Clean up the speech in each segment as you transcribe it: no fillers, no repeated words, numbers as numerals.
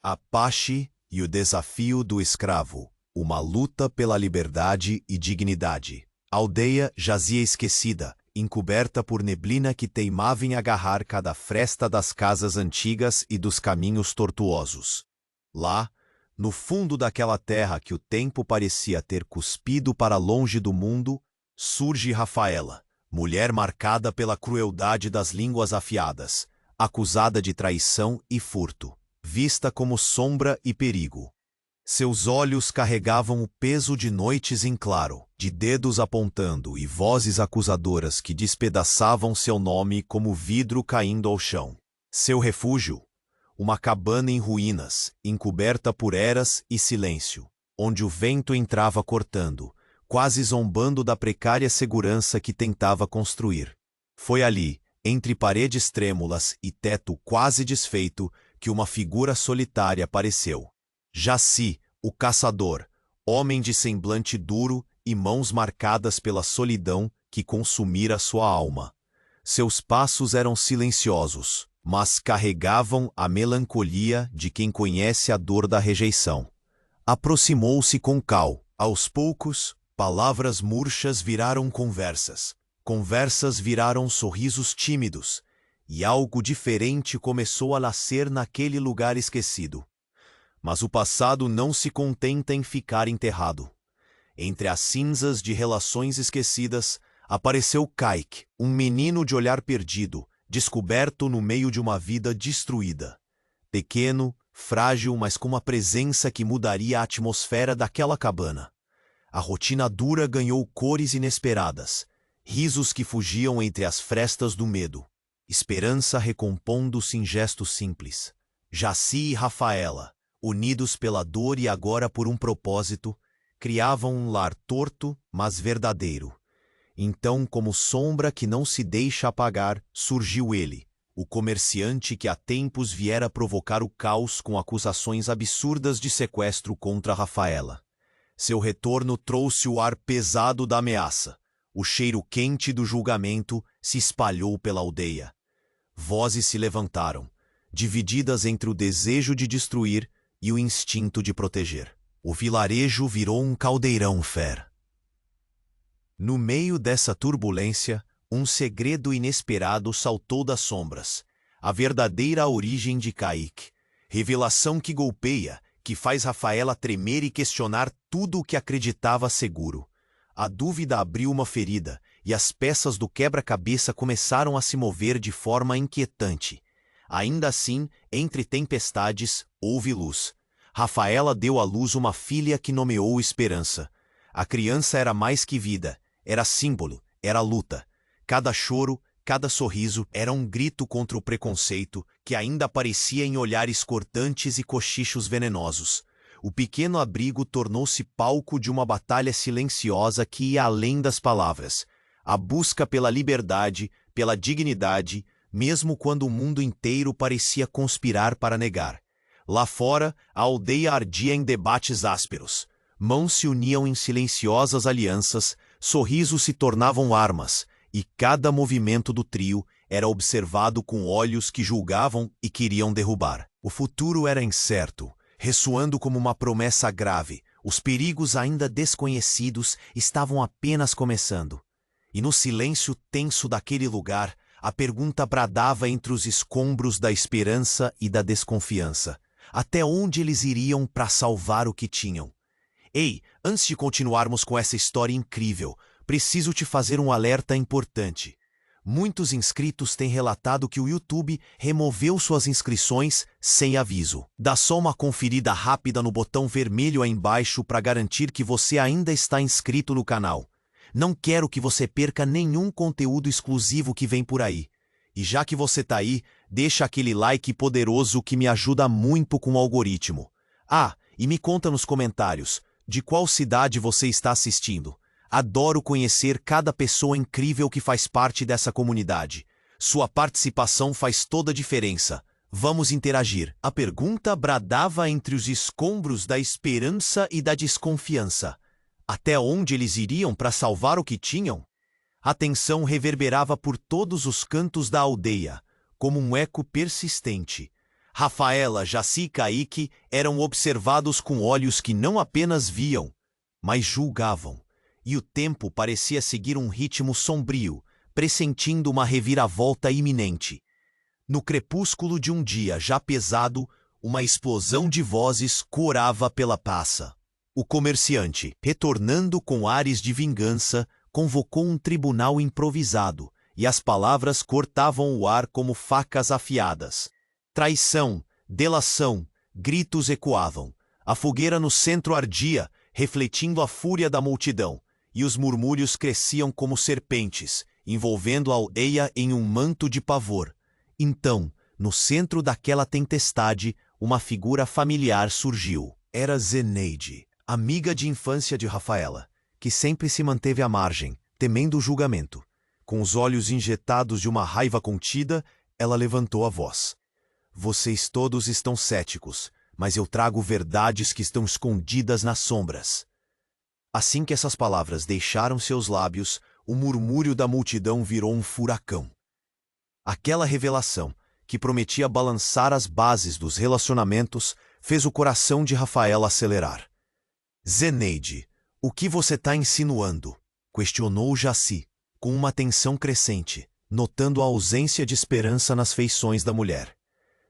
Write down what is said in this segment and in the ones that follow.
Apache e o desafio do escravo. Uma luta pela liberdade e dignidade. A aldeia jazia esquecida, encoberta por neblina que teimava em agarrar cada fresta das casas antigas e dos caminhos tortuosos. Lá, no fundo daquela terra que o tempo parecia ter cuspido para longe do mundo, surge Rafaela, mulher marcada pela crueldade das línguas afiadas, acusada de traição e furto, vista como sombra e perigo. Seus olhos carregavam o peso de noites em claro, de dedos apontando e vozes acusadoras que despedaçavam seu nome como vidro caindo ao chão. Seu refúgio? Uma cabana em ruínas, encoberta por eras e silêncio, onde o vento entrava cortando, quase zombando da precária segurança que tentava construir. Foi ali, entre paredes trêmulas e teto quase desfeito, que uma figura solitária apareceu. Jaci, o caçador, homem de semblante duro e mãos marcadas pela solidão que consumira sua alma. Seus passos eram silenciosos, mas carregavam a melancolia de quem conhece a dor da rejeição. Aproximou-se com cal. Aos poucos, palavras murchas viraram conversas. Conversas viraram sorrisos tímidos, e algo diferente começou a nascer naquele lugar esquecido. Mas o passado não se contenta em ficar enterrado. Entre as cinzas de relações esquecidas, apareceu Kaique, um menino de olhar perdido, descoberto no meio de uma vida destruída. Pequeno, frágil, mas com uma presença que mudaria a atmosfera daquela cabana. A rotina dura ganhou cores inesperadas, risos que fugiam entre as frestas do medo, esperança recompondo-se em gestos simples. Jaci e Rafaela, unidos pela dor e agora por um propósito, criavam um lar torto, mas verdadeiro. Então, como sombra que não se deixa apagar, surgiu ele, o comerciante que há tempos viera provocar o caos com acusações absurdas de sequestro contra Rafaela. Seu retorno trouxe o ar pesado da ameaça. O cheiro quente do julgamento se espalhou pela aldeia. Vozes se levantaram, divididas entre o desejo de destruir e o instinto de proteger. O vilarejo virou um caldeirão, Fer. No meio dessa turbulência, um segredo inesperado saltou das sombras. A verdadeira origem de Kaique. Revelação que golpeia, que faz Rafaela tremer e questionar tudo o que acreditava seguro. A dúvida abriu uma ferida, e as peças do quebra-cabeça começaram a se mover de forma inquietante. Ainda assim, entre tempestades, houve luz. Rafaela deu à luz uma filha que nomeou Esperança. A criança era mais que vida, era símbolo, era luta. Cada choro, cada sorriso era um grito contra o preconceito que ainda aparecia em olhares cortantes e cochichos venenosos. O pequeno abrigo tornou-se palco de uma batalha silenciosa que ia além das palavras. A busca pela liberdade, pela dignidade, mesmo quando o mundo inteiro parecia conspirar para negar. Lá fora, a aldeia ardia em debates ásperos. Mãos se uniam em silenciosas alianças, sorrisos se tornavam armas, e cada movimento do trio era observado com olhos que julgavam e queriam derrubar. O futuro era incerto, ressoando como uma promessa grave. Os perigos ainda desconhecidos estavam apenas começando. E no silêncio tenso daquele lugar, a pergunta bradava entre os escombros da esperança e da desconfiança. Até onde eles iriam para salvar o que tinham? Ei, antes de continuarmos com essa história incrível, preciso te fazer um alerta importante. Muitos inscritos têm relatado que o YouTube removeu suas inscrições sem aviso. Dá só uma conferida rápida no botão vermelho aí embaixo para garantir que você ainda está inscrito no canal. Não quero que você perca nenhum conteúdo exclusivo que vem por aí. E já que você tá aí, deixa aquele like poderoso que me ajuda muito com o algoritmo. Ah, e me conta nos comentários, de qual cidade você está assistindo. Adoro conhecer cada pessoa incrível que faz parte dessa comunidade. Sua participação faz toda a diferença. Vamos interagir. A pergunta bradava entre os escombros da esperança e da desconfiança. Até onde eles iriam para salvar o que tinham? A tensão reverberava por todos os cantos da aldeia, como um eco persistente. Rafaela, Jaci e Kaique eram observados com olhos que não apenas viam, mas julgavam, e o tempo parecia seguir um ritmo sombrio, pressentindo uma reviravolta iminente. No crepúsculo de um dia já pesado, uma explosão de vozes corava pela praça. O comerciante, retornando com ares de vingança, convocou um tribunal improvisado, e as palavras cortavam o ar como facas afiadas. Traição, delação, gritos ecoavam. A fogueira no centro ardia, refletindo a fúria da multidão, e os murmúrios cresciam como serpentes, envolvendo a aldeia em um manto de pavor. Então, no centro daquela tempestade, uma figura familiar surgiu. Era Zeneide, amiga de infância de Rafaela, que sempre se manteve à margem, temendo o julgamento. Com os olhos injetados de uma raiva contida, ela levantou a voz. Vocês todos estão céticos, mas eu trago verdades que estão escondidas nas sombras. Assim que essas palavras deixaram seus lábios, o murmúrio da multidão virou um furacão. Aquela revelação, que prometia balançar as bases dos relacionamentos, fez o coração de Rafaela acelerar. Zeneide, o que você está insinuando? Questionou Jaci, com uma tensão crescente, notando a ausência de esperança nas feições da mulher.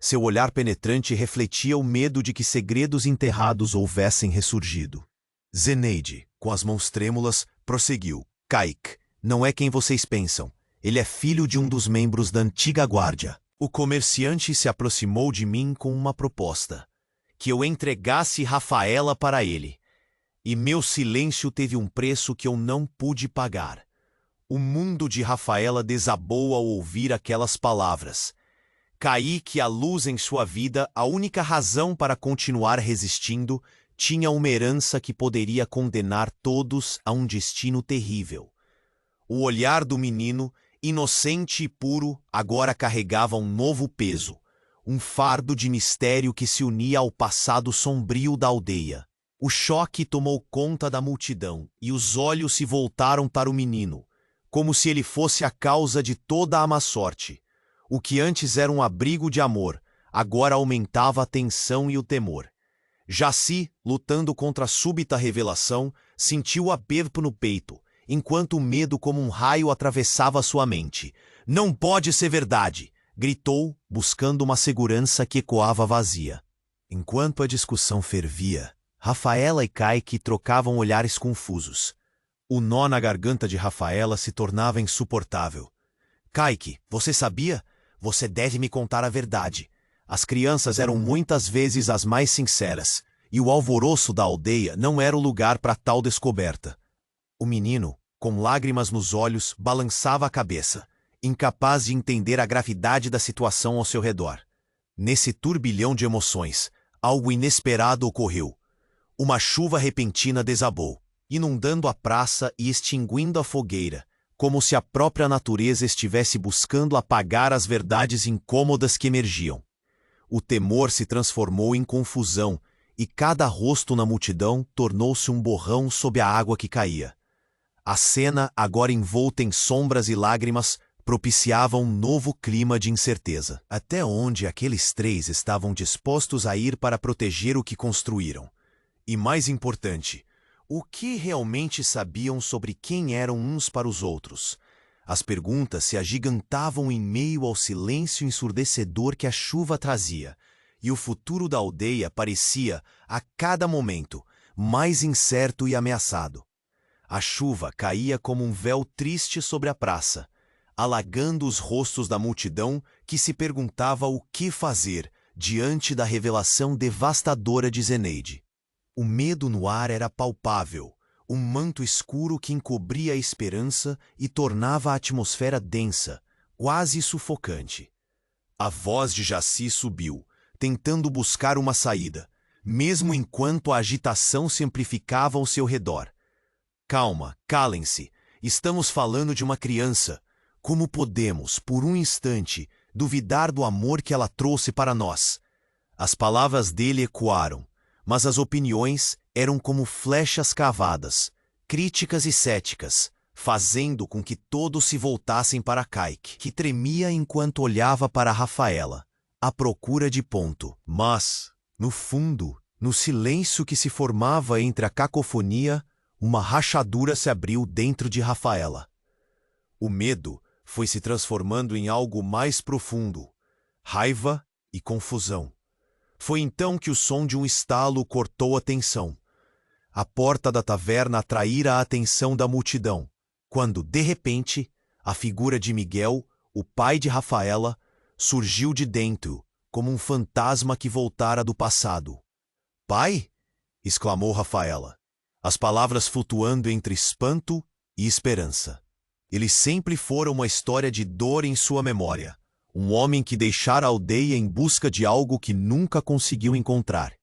Seu olhar penetrante refletia o medo de que segredos enterrados houvessem ressurgido. Zeneide, com as mãos trêmulas, prosseguiu. Kaique, não é quem vocês pensam. Ele é filho de um dos membros da antiga guarda. O comerciante se aproximou de mim com uma proposta. Que eu entregasse Rafaela para ele. E meu silêncio teve um preço que eu não pude pagar. O mundo de Rafaela desabou ao ouvir aquelas palavras. Kaique, a luz em sua vida, a única razão para continuar resistindo, tinha uma herança que poderia condenar todos a um destino terrível. O olhar do menino, inocente e puro, agora carregava um novo peso, um fardo de mistério que se unia ao passado sombrio da aldeia. O choque tomou conta da multidão e os olhos se voltaram para o menino, como se ele fosse a causa de toda a má sorte. O que antes era um abrigo de amor, agora aumentava a tensão e o temor. Jaci, lutando contra a súbita revelação, sentiu o aperto no peito, enquanto o medo como um raio atravessava sua mente. Não pode ser verdade! Gritou, buscando uma segurança que ecoava vazia. Enquanto a discussão fervia, Rafaela e Kaique trocavam olhares confusos. O nó na garganta de Rafaela se tornava insuportável. Kaique, você sabia? Você deve me contar a verdade. As crianças eram muitas vezes as mais sinceras, e o alvoroço da aldeia não era o lugar para tal descoberta. O menino, com lágrimas nos olhos, balançava a cabeça, incapaz de entender a gravidade da situação ao seu redor. Nesse turbilhão de emoções, algo inesperado ocorreu. Uma chuva repentina desabou, inundando a praça e extinguindo a fogueira, como se a própria natureza estivesse buscando apagar as verdades incômodas que emergiam. O temor se transformou em confusão, e cada rosto na multidão tornou-se um borrão sob a água que caía. A cena, agora envolta em sombras e lágrimas, propiciava um novo clima de incerteza. Até onde aqueles três estavam dispostos a ir para proteger o que construíram? E mais importante, o que realmente sabiam sobre quem eram uns para os outros? As perguntas se agigantavam em meio ao silêncio ensurdecedor que a chuva trazia, e o futuro da aldeia parecia, a cada momento, mais incerto e ameaçado. A chuva caía como um véu triste sobre a praça, alagando os rostos da multidão que se perguntava o que fazer diante da revelação devastadora de Zeneide. O medo no ar era palpável, um manto escuro que encobria a esperança e tornava a atmosfera densa, quase sufocante. A voz de Jaci subiu, tentando buscar uma saída, mesmo enquanto a agitação se amplificava ao seu redor. Calma, calem-se, estamos falando de uma criança. Como podemos, por um instante, duvidar do amor que ela trouxe para nós? As palavras dele ecoaram, mas as opiniões eram como flechas cavadas, críticas e céticas, fazendo com que todos se voltassem para Kaique, que tremia enquanto olhava para Rafaela, à procura de ponto. Mas, no fundo, no silêncio que se formava entre a cacofonia, uma rachadura se abriu dentro de Rafaela. O medo foi se transformando em algo mais profundo, raiva e confusão. Foi então que o som de um estalo cortou a tensão. A porta da taverna atraíra a atenção da multidão, quando, de repente, a figura de Miguel, o pai de Rafaela, surgiu de dentro, como um fantasma que voltara do passado. "Pai?" exclamou Rafaela, as palavras flutuando entre espanto e esperança. Ele sempre fora uma história de dor em sua memória, um homem que deixara a aldeia em busca de algo que nunca conseguiu encontrar.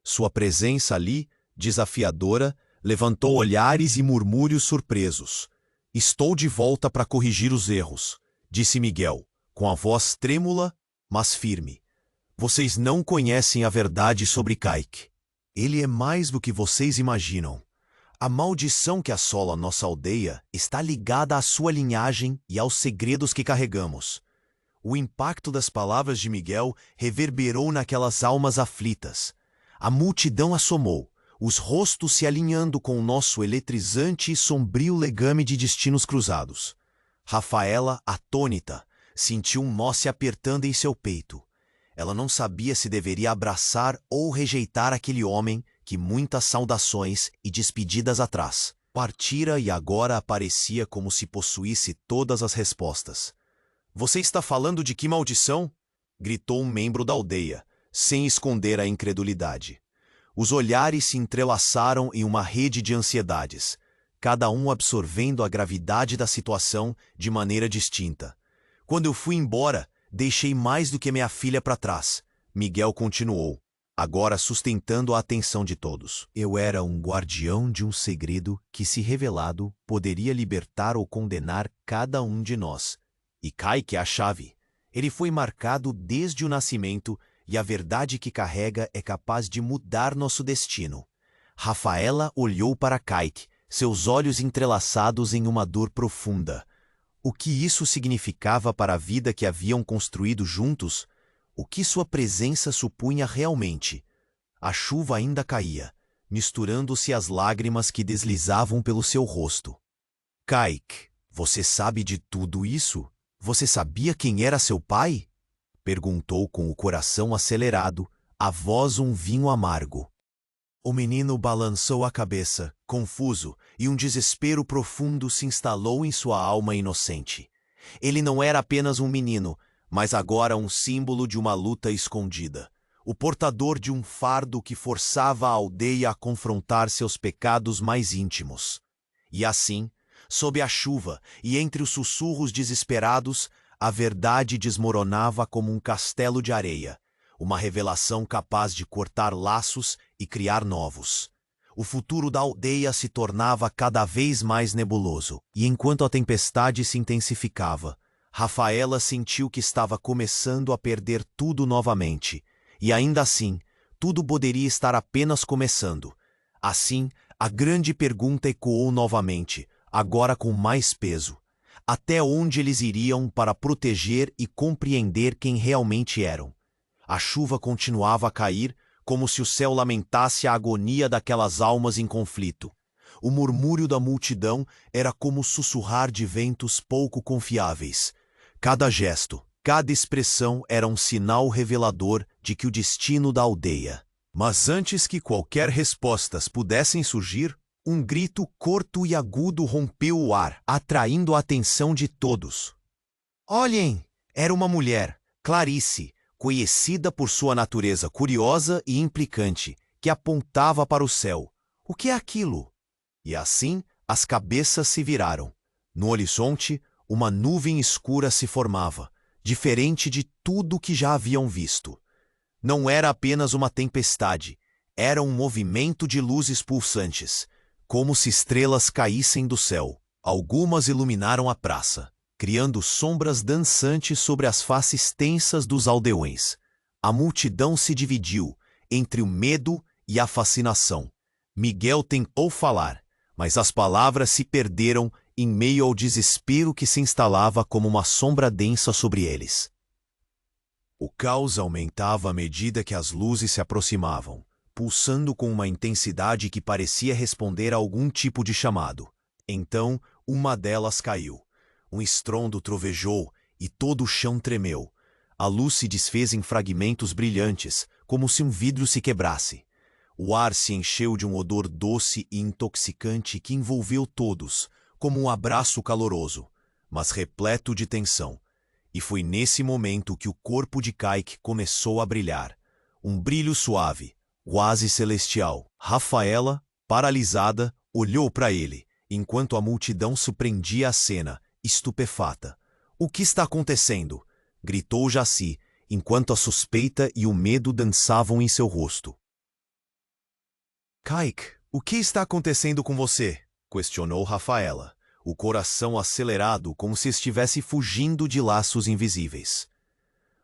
Sua presença ali, desafiadora, levantou olhares e murmúrios surpresos. "Estou de volta para corrigir os erros", disse Miguel, com a voz trêmula, mas firme. "Vocês não conhecem a verdade sobre Kaique. Ele é mais do que vocês imaginam. A maldição que assola nossa aldeia está ligada à sua linhagem e aos segredos que carregamos." O impacto das palavras de Miguel reverberou naquelas almas aflitas. A multidão assomou, os rostos se alinhando com o nosso eletrizante e sombrio legame de destinos cruzados. Rafaela, atônita, sentiu um nó se apertando em seu peito. Ela não sabia se deveria abraçar ou rejeitar aquele homem que muitas saudações e despedidas atrás partira e agora aparecia como se possuísse todas as respostas. "Você está falando de que maldição?" gritou um membro da aldeia, sem esconder a incredulidade. Os olhares se entrelaçaram em uma rede de ansiedades, cada um absorvendo a gravidade da situação de maneira distinta. "Quando eu fui embora, deixei mais do que minha filha para trás", Miguel continuou, agora sustentando a atenção de todos. "Eu era um guardião de um segredo que, se revelado, poderia libertar ou condenar cada um de nós. E Kaique é a chave. Ele foi marcado desde o nascimento e a verdade que carrega é capaz de mudar nosso destino." Rafaela olhou para Kaique, seus olhos entrelaçados em uma dor profunda. O que isso significava para a vida que haviam construído juntos? O que sua presença supunha realmente? A chuva ainda caía, misturando-se às lágrimas que deslizavam pelo seu rosto. "Kaique, você sabe de tudo isso? Você sabia quem era seu pai?" perguntou com o coração acelerado, a voz um vinho amargo. O menino balançou a cabeça, confuso, e um desespero profundo se instalou em sua alma inocente. Ele não era apenas um menino, mas agora um símbolo de uma luta escondida. O portador de um fardo que forçava a aldeia a confrontar seus pecados mais íntimos. E assim, sob a chuva e entre os sussurros desesperados, a verdade desmoronava como um castelo de areia, uma revelação capaz de cortar laços e criar novos. O futuro da aldeia se tornava cada vez mais nebuloso, e enquanto a tempestade se intensificava, Rafaela sentiu que estava começando a perder tudo novamente, e ainda assim, tudo poderia estar apenas começando. Assim, a grande pergunta ecoou novamente, agora com mais peso. Até onde eles iriam para proteger e compreender quem realmente eram? A chuva continuava a cair, como se o céu lamentasse a agonia daquelas almas em conflito. O murmúrio da multidão era como sussurrar de ventos pouco confiáveis. Cada gesto, cada expressão era um sinal revelador de que o destino da aldeia. Mas antes que qualquer respostas pudessem surgir, um grito curto e agudo rompeu o ar, atraindo a atenção de todos. "Olhem!" Era uma mulher, Clarice, conhecida por sua natureza curiosa e implicante, que apontava para o céu. "O que é aquilo?" E assim, as cabeças se viraram. No horizonte, uma nuvem escura se formava, diferente de tudo que já haviam visto. Não era apenas uma tempestade, era um movimento de luzes pulsantes, como se estrelas caíssem do céu. Algumas iluminaram a praça, criando sombras dançantes sobre as faces tensas dos aldeões. A multidão se dividiu entre o medo e a fascinação. Miguel tentou falar, mas as palavras se perderam em meio ao desespero que se instalava como uma sombra densa sobre eles. O caos aumentava à medida que as luzes se aproximavam, pulsando com uma intensidade que parecia responder a algum tipo de chamado. Então, uma delas caiu. Um estrondo trovejou e todo o chão tremeu. A luz se desfez em fragmentos brilhantes, como se um vidro se quebrasse. O ar se encheu de um odor doce e intoxicante que envolveu todos, como um abraço caloroso, mas repleto de tensão. E foi nesse momento que o corpo de Kaique começou a brilhar. Um brilho suave, quase celestial. Rafaela, paralisada, olhou para ele, enquanto a multidão surpreendia a cena, estupefata. "O que está acontecendo?" gritou Jaci, enquanto a suspeita e o medo dançavam em seu rosto. "Kaique, o que está acontecendo com você?" questionou Rafaela, o coração acelerado como se estivesse fugindo de laços invisíveis.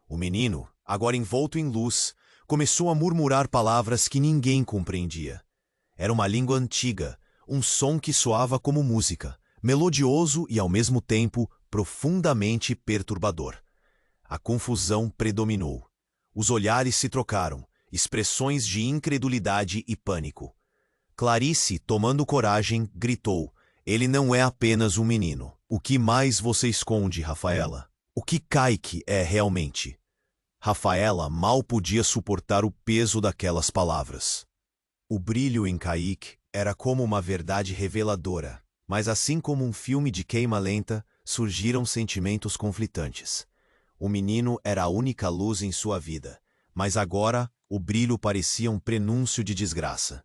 O menino, agora envolto em luz, começou a murmurar palavras que ninguém compreendia. Era uma língua antiga, um som que soava como música, melodioso e ao mesmo tempo profundamente perturbador. A confusão predominou. Os olhares se trocaram, expressões de incredulidade e pânico. Clarice, tomando coragem, gritou: "Ele não é apenas um menino. O que mais você esconde, Rafaela? O que Kaique é realmente?" Rafaela mal podia suportar o peso daquelas palavras. O brilho em Kaique era como uma verdade reveladora, mas assim como um filme de queima lenta, surgiram sentimentos conflitantes. O menino era a única luz em sua vida, mas agora o brilho parecia um prenúncio de desgraça.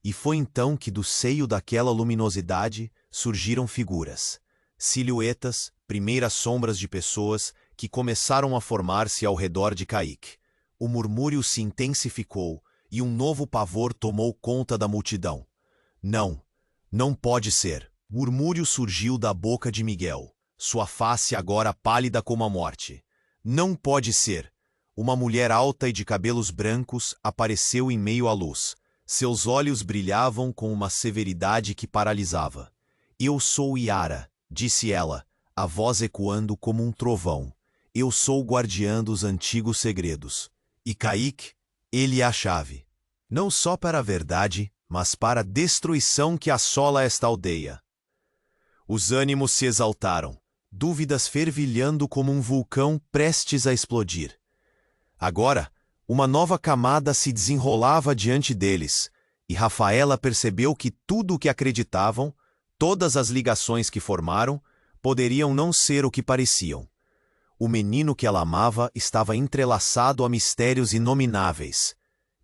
E foi então que do seio daquela luminosidade surgiram figuras, silhuetas, primeiras sombras de pessoas que começaram a formar-se ao redor de Kaique. O murmúrio se intensificou e um novo pavor tomou conta da multidão. "Não, não pode ser." Murmúrio surgiu da boca de Miguel, sua face agora pálida como a morte. "Não pode ser." Uma mulher alta e de cabelos brancos apareceu em meio à luz. Seus olhos brilhavam com uma severidade que paralisava. "Eu sou Yara", disse ela, a voz ecoando como um trovão. "Eu sou o guardiã dos antigos segredos. E Kaique, ele é a chave. Não só para a verdade, mas para a destruição que assola esta aldeia." Os ânimos se exaltaram, dúvidas fervilhando como um vulcão prestes a explodir. Agora, uma nova camada se desenrolava diante deles, e Rafaela percebeu que tudo o que acreditavam, todas as ligações que formaram, poderiam não ser o que pareciam. O menino que ela amava estava entrelaçado a mistérios inomináveis,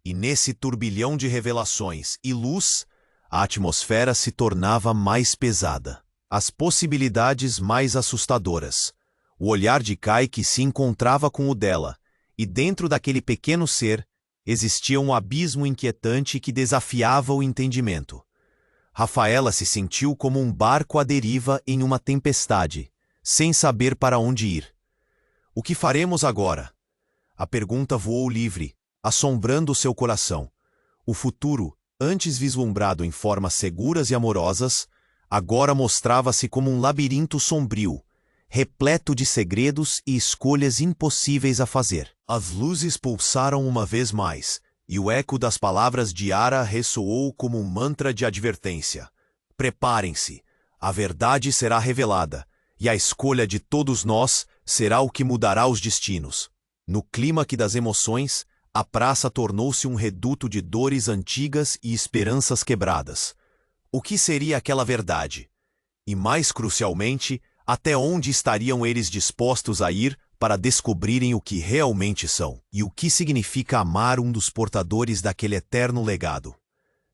e nesse turbilhão de revelações e luz, a atmosfera se tornava mais pesada. As possibilidades mais assustadoras. O olhar de Kaique se encontrava com o dela, e dentro daquele pequeno ser, existia um abismo inquietante que desafiava o entendimento. Rafaela se sentiu como um barco à deriva em uma tempestade, sem saber para onde ir. "O que faremos agora?" A pergunta voou livre, assombrando seu coração. O futuro, antes vislumbrado em formas seguras e amorosas, agora mostrava-se como um labirinto sombrio, repleto de segredos e escolhas impossíveis a fazer. As luzes pulsaram uma vez mais, e o eco das palavras de Yara ressoou como um mantra de advertência. "Preparem-se, a verdade será revelada, e a escolha de todos nós será o que mudará os destinos." No clímax das emoções, a praça tornou-se um reduto de dores antigas e esperanças quebradas. O que seria aquela verdade? E mais crucialmente, até onde estariam eles dispostos a ir para descobrirem o que realmente são? E o que significa amar um dos portadores daquele eterno legado?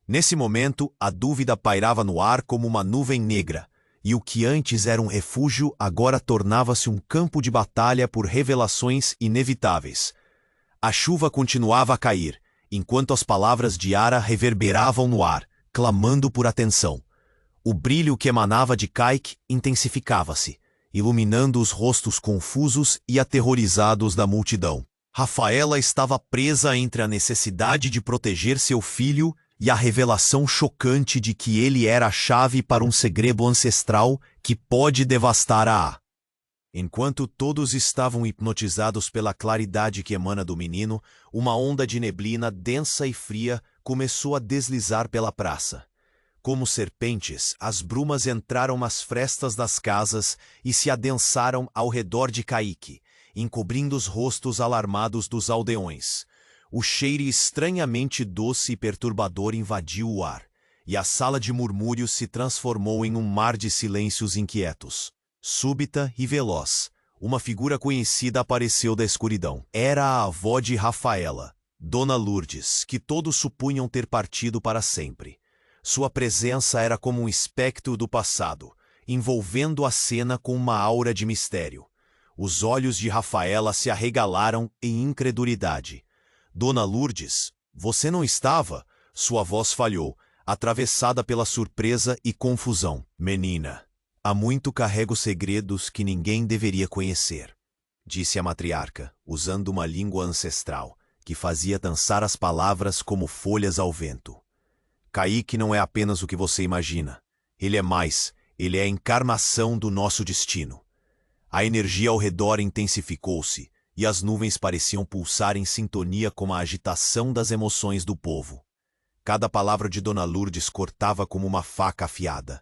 Nesse momento, a dúvida pairava no ar como uma nuvem negra, e o que antes era um refúgio agora tornava-se um campo de batalha por revelações inevitáveis. A chuva continuava a cair, enquanto as palavras de Yara reverberavam no ar, clamando por atenção. O brilho que emanava de Kaique intensificava-se, iluminando os rostos confusos e aterrorizados da multidão. Rafaela estava presa entre a necessidade de proteger seu filho e a revelação chocante de que ele era a chave para um segredo ancestral que pode devastar a Enquanto todos estavam hipnotizados pela claridade que emana do menino, uma onda de neblina densa e fria começou a deslizar pela praça. Como serpentes, as brumas entraram nas frestas das casas e se adensaram ao redor de Caíque, encobrindo os rostos alarmados dos aldeões. O cheiro estranhamente doce e perturbador invadiu o ar, e a sala de murmúrios se transformou em um mar de silêncios inquietos. Súbita e veloz, uma figura conhecida apareceu da escuridão. Era a avó de Rafaela, Dona Lourdes, que todos supunham ter partido para sempre. Sua presença era como um espectro do passado, envolvendo a cena com uma aura de mistério. Os olhos de Rafaela se arregalaram em incredulidade. Dona Lourdes, você não estava? Sua voz falhou, atravessada pela surpresa e confusão. Menina, há muito carrego segredos que ninguém deveria conhecer, disse a matriarca, usando uma língua ancestral, que fazia dançar as palavras como folhas ao vento. Caíque não é apenas o que você imagina. Ele é mais, ele é a encarnação do nosso destino. A energia ao redor intensificou-se, e as nuvens pareciam pulsar em sintonia com a agitação das emoções do povo. Cada palavra de Dona Lourdes cortava como uma faca afiada.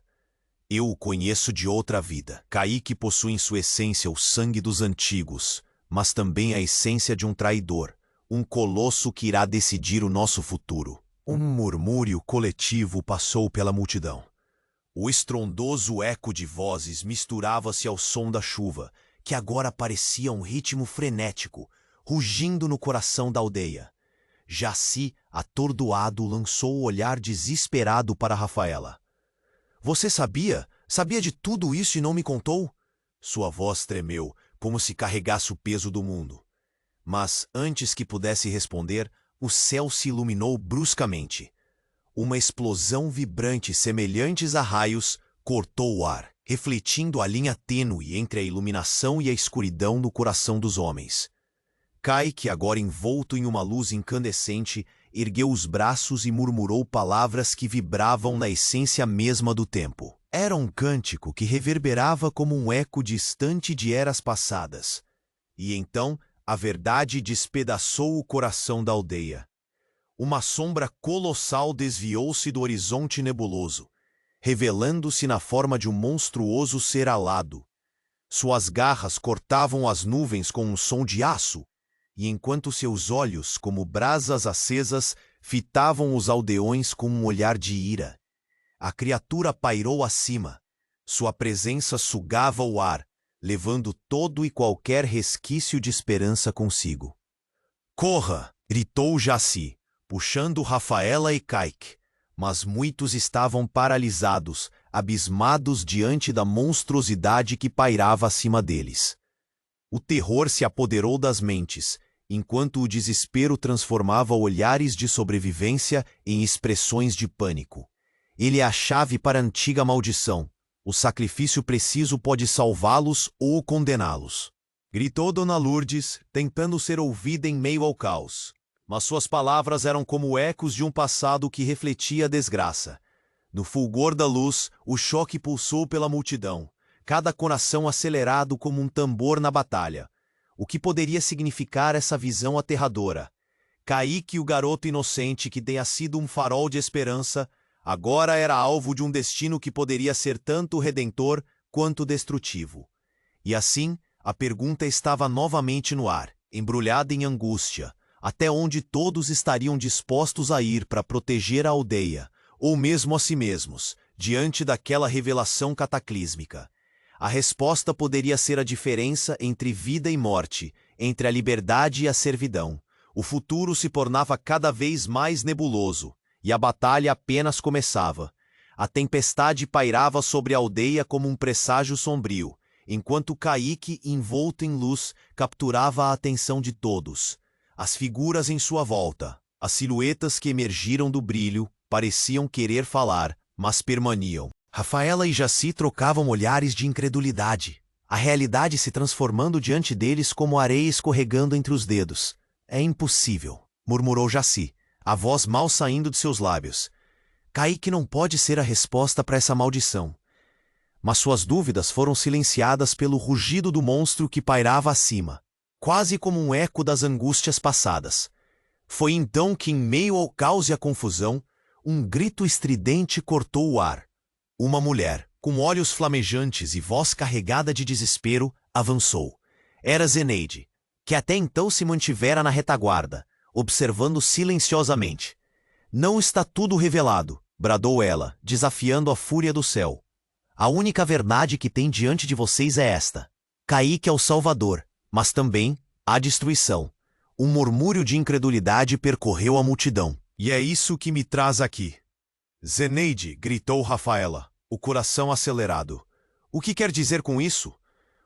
Eu o conheço de outra vida. Caíque possui em sua essência o sangue dos antigos, mas também a essência de um traidor, um colosso que irá decidir o nosso futuro. Um murmúrio coletivo passou pela multidão. O estrondoso eco de vozes misturava-se ao som da chuva, que agora parecia um ritmo frenético, rugindo no coração da aldeia. Jaci, atordoado, lançou o olhar desesperado para Rafaela. Você sabia? Sabia de tudo isso e não me contou? Sua voz tremeu, como se carregasse o peso do mundo. Mas, antes que pudesse responder, o céu se iluminou bruscamente. Uma explosão vibrante semelhante a raios cortou o ar, refletindo a linha tênue entre a iluminação e a escuridão no coração dos homens. Caíque, agora envolto em uma luz incandescente, ergueu os braços e murmurou palavras que vibravam na essência mesma do tempo. Era um cântico que reverberava como um eco distante de eras passadas. E então, a verdade despedaçou o coração da aldeia. Uma sombra colossal desviou-se do horizonte nebuloso, revelando-se na forma de um monstruoso ser alado. Suas garras cortavam as nuvens com um som de aço, e enquanto seus olhos, como brasas acesas, fitavam os aldeões com um olhar de ira. A criatura pairou acima. Sua presença sugava o ar, levando todo e qualquer resquício de esperança consigo. Corra! Gritou Jaci, puxando Rafaela e Caíque, mas muitos estavam paralisados, abismados diante da monstruosidade que pairava acima deles. O terror se apoderou das mentes, enquanto o desespero transformava olhares de sobrevivência em expressões de pânico. Ele é a chave para a antiga maldição. O sacrifício preciso pode salvá-los ou condená-los. Gritou Dona Lourdes, tentando ser ouvida em meio ao caos. Mas suas palavras eram como ecos de um passado que refletia a desgraça. No fulgor da luz, o choque pulsou pela multidão, cada coração acelerado como um tambor na batalha. O que poderia significar essa visão aterradora? Caíque, o garoto inocente que tenha sido um farol de esperança, agora era alvo de um destino que poderia ser tanto redentor quanto destrutivo. E assim, a pergunta estava novamente no ar, embrulhada em angústia, até onde todos estariam dispostos a ir para proteger a aldeia, ou mesmo a si mesmos, diante daquela revelação cataclísmica. A resposta poderia ser a diferença entre vida e morte, entre a liberdade e a servidão. O futuro se tornava cada vez mais nebuloso, e a batalha apenas começava. A tempestade pairava sobre a aldeia como um presságio sombrio, enquanto Caíque, envolto em luz, capturava a atenção de todos. As figuras em sua volta, as silhuetas que emergiram do brilho, pareciam querer falar, mas permaniam. Rafaela e Jaci trocavam olhares de incredulidade, a realidade se transformando diante deles como areia escorregando entre os dedos. É impossível, murmurou Jaci, a voz mal saindo de seus lábios. Caíque não pode ser a resposta para essa maldição. mas suas dúvidas foram silenciadas pelo rugido do monstro que pairava acima, quase como um eco das angústias passadas. Foi então que, em meio ao caos e à confusão, um grito estridente cortou o ar. Uma mulher, com olhos flamejantes e voz carregada de desespero, avançou. Era Zeneide, que até então se mantivera na retaguarda, observando silenciosamente. "Não está tudo revelado", bradou ela, desafiando a fúria do céu. "A única verdade que tem diante de vocês é esta. Caíque é o Salvador, mas também a destruição." Um murmúrio de incredulidade percorreu a multidão. "E é isso que me traz aqui." "Zeneide", gritou Rafaela, o coração acelerado. "O que quer dizer com isso?"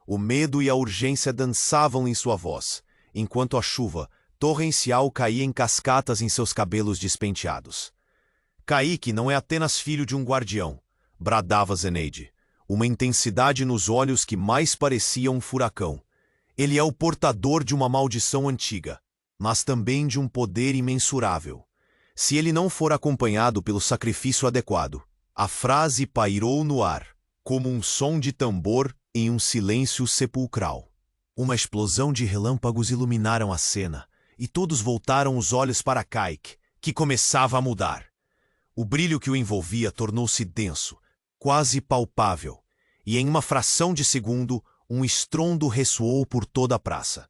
O medo e a urgência dançavam em sua voz, enquanto a chuva torrencial caía em cascatas em seus cabelos despenteados. "Caíque não é apenas filho de um guardião", bradava Zeneide, uma intensidade nos olhos que mais parecia um furacão. "Ele é o portador de uma maldição antiga, mas também de um poder imensurável. Se ele não for acompanhado pelo sacrifício adequado." A frase pairou no ar, como um som de tambor em um silêncio sepulcral. Uma explosão de relâmpagos iluminaram a cena, e todos voltaram os olhos para Caíque, que começava a mudar. O brilho que o envolvia tornou-se denso, quase palpável, e em uma fração de segundo, um estrondo ressoou por toda a praça.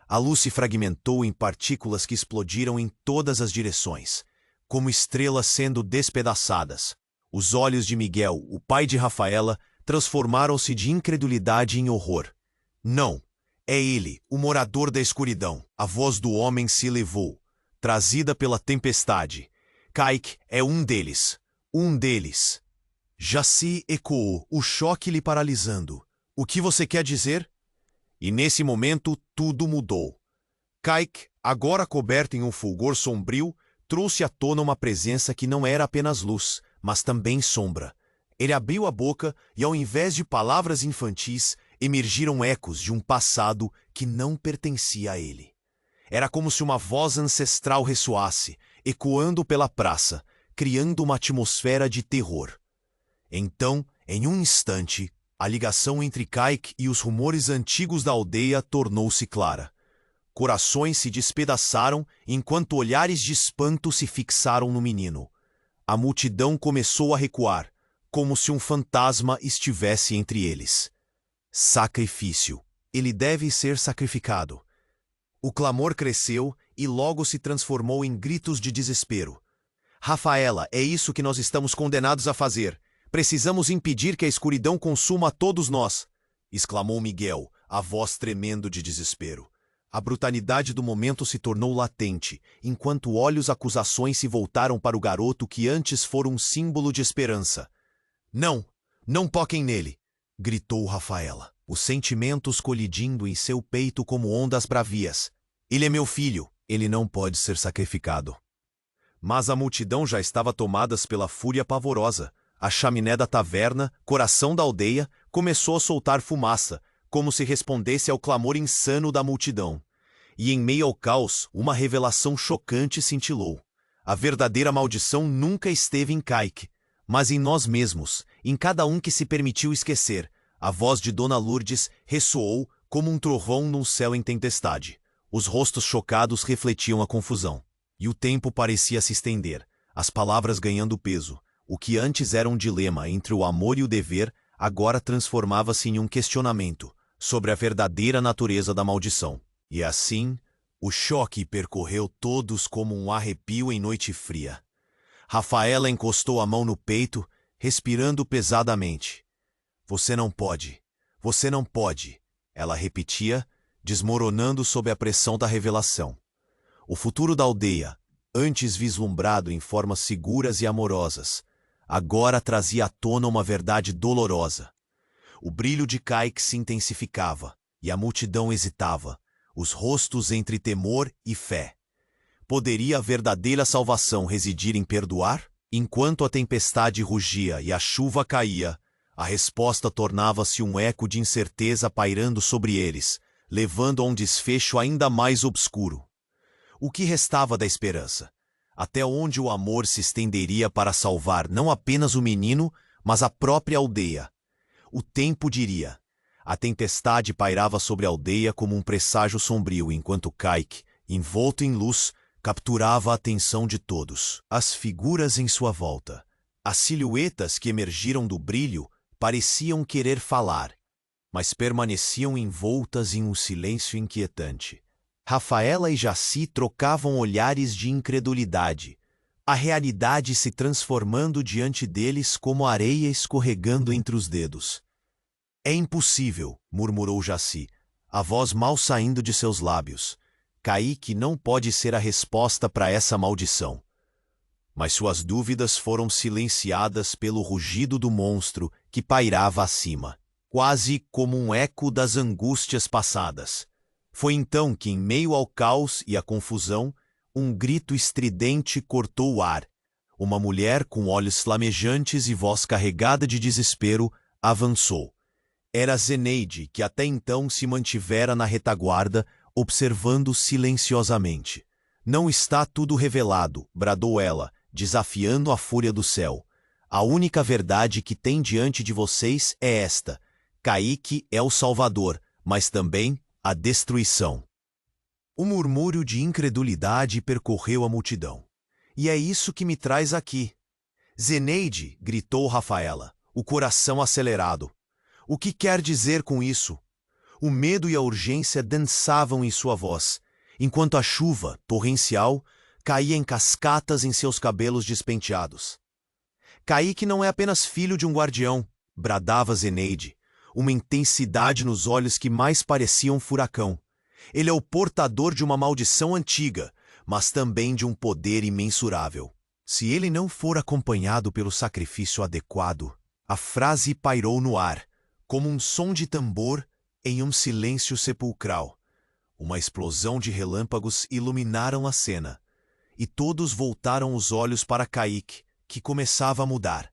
A luz se fragmentou em partículas que explodiram em todas as direções, como estrelas sendo despedaçadas. Os olhos de Miguel, o pai de Rafaela, transformaram-se de incredulidade em horror. "Não, é ele, o morador da escuridão." A voz do homem se elevou, trazida pela tempestade. "Caíque é um deles. Um deles." Jaci ecoou, o choque lhe paralisando. "O que você quer dizer?" E nesse momento tudo mudou. Caíque, agora coberto em um fulgor sombrio, trouxe à tona uma presença que não era apenas luz, mas também sombra. Ele abriu a boca e, ao invés de palavras infantis, emergiram ecos de um passado que não pertencia a ele. Era como se uma voz ancestral ressoasse, ecoando pela praça, criando uma atmosfera de terror. Então, em um instante, a ligação entre Caíque e os rumores antigos da aldeia tornou-se clara. Corações se despedaçaram enquanto olhares de espanto se fixaram no menino. A multidão começou a recuar, como se um fantasma estivesse entre eles. "Sacrifício. Ele deve ser sacrificado." O clamor cresceu e logo se transformou em gritos de desespero. "Rafaela, é isso que nós estamos condenados a fazer. Precisamos impedir que a escuridão consuma a todos nós", exclamou Miguel, a voz tremendo de desespero. A brutalidade do momento se tornou latente, enquanto olhos acusações se voltaram para o garoto que antes fora um símbolo de esperança. "Não, não toquem nele", gritou Rafaela, os sentimentos colidindo em seu peito como ondas bravias. "Ele é meu filho, ele não pode ser sacrificado." Mas a multidão já estava tomada pela fúria pavorosa. A chaminé da taverna, coração da aldeia, começou a soltar fumaça, como se respondesse ao clamor insano da multidão. E em meio ao caos, uma revelação chocante cintilou. A verdadeira maldição nunca esteve em Caíque, mas em nós mesmos, em cada um que se permitiu esquecer. A voz de Dona Lourdes ressoou como um trovão num céu em tempestade. Os rostos chocados refletiam a confusão. E o tempo parecia se estender, as palavras ganhando peso. O que antes era um dilema entre o amor e o dever, agora transformava-se em um questionamento sobre a verdadeira natureza da maldição. E assim, o choque percorreu todos como um arrepio em noite fria. Rafaela encostou a mão no peito, respirando pesadamente. Você não pode, ela repetia, desmoronando sob a pressão da revelação. O futuro da aldeia, antes vislumbrado em formas seguras e amorosas, agora trazia à tona uma verdade dolorosa. O brilho de Caíque se intensificava, e a multidão hesitava, os rostos entre temor e fé. Poderia a verdadeira salvação residir em perdoar? Enquanto a tempestade rugia e a chuva caía, a resposta tornava-se um eco de incerteza pairando sobre eles, levando a um desfecho ainda mais obscuro. O que restava da esperança? Até onde o amor se estenderia para salvar não apenas o menino, mas a própria aldeia? O tempo diria. A tempestade pairava sobre a aldeia como um presságio sombrio, enquanto Kayk, envolto em luz, capturava a atenção de todos. As figuras em sua volta, as silhuetas que emergiram do brilho, pareciam querer falar, mas permaneciam envoltas em um silêncio inquietante. Rafaela e Jaci trocavam olhares de incredulidade, a realidade se transformando diante deles como areia escorregando entre os dedos. É impossível, murmurou Jaci, a voz mal saindo de seus lábios. Kayk não pode ser a resposta para essa maldição. Mas suas dúvidas foram silenciadas pelo rugido do monstro que pairava acima, quase como um eco das angústias passadas. Foi então que, em meio ao caos e à confusão, um grito estridente cortou o ar. Uma mulher com olhos flamejantes e voz carregada de desespero avançou. Era Zeneide, que até então se mantivera na retaguarda, observando silenciosamente. Não está tudo revelado, bradou ela, desafiando a fúria do céu. A única verdade que tem diante de vocês é esta. Kayk é o Salvador, mas também a destruição. O murmúrio de incredulidade percorreu a multidão. E é isso que me traz aqui. Zeneide, gritou Rafaela, o coração acelerado. O que quer dizer com isso? O medo e a urgência dançavam em sua voz, enquanto a chuva, torrencial, caía em cascatas em seus cabelos despenteados. Kayk não é apenas filho de um guardião, bradava Zeneide, uma intensidade nos olhos que mais pareciam um furacão. Ele é o portador de uma maldição antiga, mas também de um poder imensurável. Se ele não for acompanhado pelo sacrifício adequado, a frase pairou no ar, como um som de tambor em um silêncio sepulcral. Uma explosão de relâmpagos iluminaram a cena, e todos voltaram os olhos para Kayk, que começava a mudar.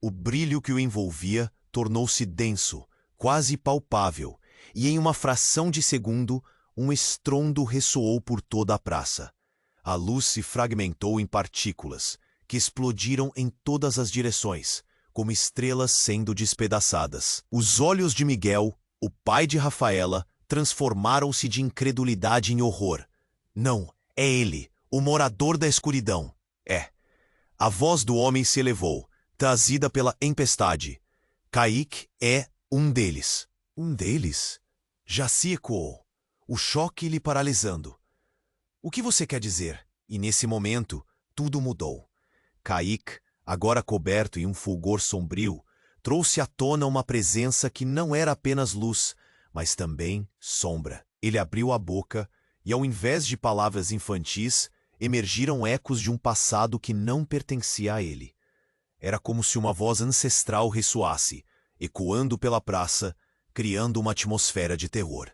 O brilho que o envolvia tornou-se denso, quase palpável, e em uma fração de segundo, um estrondo ressoou por toda a praça. A luz se fragmentou em partículas, que explodiram em todas as direções, como estrelas sendo despedaçadas. Os olhos de Miguel, o pai de Rafaela, transformaram-se de incredulidade em horror. Não, é ele, o morador da escuridão. É. A voz do homem se elevou, trazida pela tempestade. Kayk é um deles. Um deles? Jaci ecoou, o choque lhe paralisando. O que você quer dizer? E nesse momento, tudo mudou. Kayk, agora coberto em um fulgor sombrio, trouxe à tona uma presença que não era apenas luz, mas também sombra. Ele abriu a boca e, ao invés de palavras infantis, emergiram ecos de um passado que não pertencia a ele. Era como se uma voz ancestral ressoasse, ecoando pela praça, criando uma atmosfera de terror.